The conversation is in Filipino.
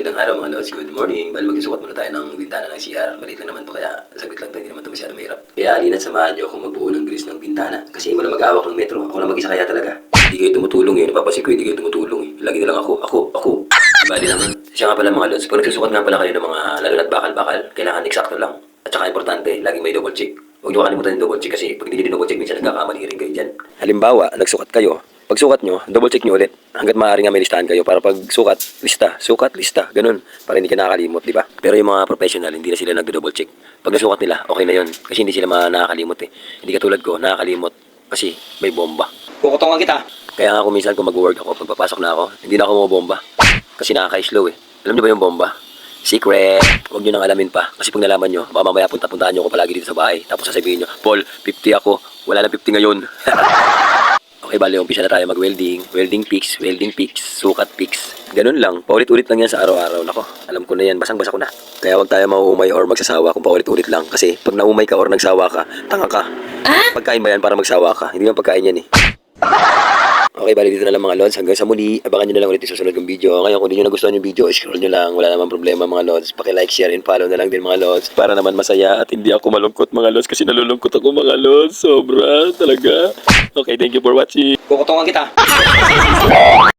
Magandang araw mga lods, good morning. Bali magsusukat muna tayo ng bintana ng CR. Maliit lang naman po kaya saglit lang tayo, hindi naman ito masyado mahirap. Kaya halina't samahan niyo akong magbuo ng grills ng bintana. Kasi wala mag-aawak ng metro, ako lang mag-isa kaya talaga. Hindi kayo tumutulong eh, napapansin ko hindi kayo tumutulong eh. Lagi na lang ako. Bali naman. Siya nga pala mga lods, pag nagsusukat nga pala kayo ng mga lalo na't bakal-bakal, kailangan eksakto lang. At saka importante, laging may double check. Huwag niyo kalimutan yung double check kasi pag hindi double check, minsan nagkakamali rin kayo dyan. Halimbawa, nagsukat kayo. Pag sukat nyo, double check nyo ulit. Hanggat maaari nga may listahan kayo para pag sukat, lista, ganun. Para hindi ka nakakalimot, di ba? Pero yung mga professional, hindi na sila nagdo-double check. Pag nasukat nila, okay na yun. Kasi hindi sila nakakalimot eh. Hindi katulad ko, nakakalimot kasi may bomba. Kukutungan kita. Kaya nga kung minsan kung mag-work ako, pag papasok na ako, hindi na ako bumabomba. Kasi nakaka-slow eh. Alam niyo ba yung bomba? Secret! Huwag nyo nang alamin pa. Kasi pag nalaman nyo, baka mamaya punta-puntaan nyo ako palagi dito sa bahay. Tapos sasabihin nyo, Paul, 50 ako. Wala na 50 ngayon. Okay, bali, umpisa na tayo mag-welding. Welding peaks, sukat peaks. Ganun lang. Paulit-ulit lang yan sa araw-araw. Nako, alam ko na yan. Basang-basa ko na. Kaya wag tayo mauumay or magsasawa kung paulit-ulit lang. Kasi pag naumay ka or nagsawa ka, tanga ka. Pagkain ba yan para magsawa ka? Hindi man pagkain yan eh. Okay, bali dito na lang mga lods. Hanggang sa muli, abangan nyo na lang ulit yung susunod kong video. Ngayon, kung di nyo nagustuhan yung video, scroll nyo lang. Wala naman problema mga lods. Paki-like, share, and follow na lang din mga lods. Para naman masaya at hindi ako malungkot mga lods. Kasi nalulungkot ako mga lods. Sobra talaga. Okay, thank you for watching. Kukutungan kita.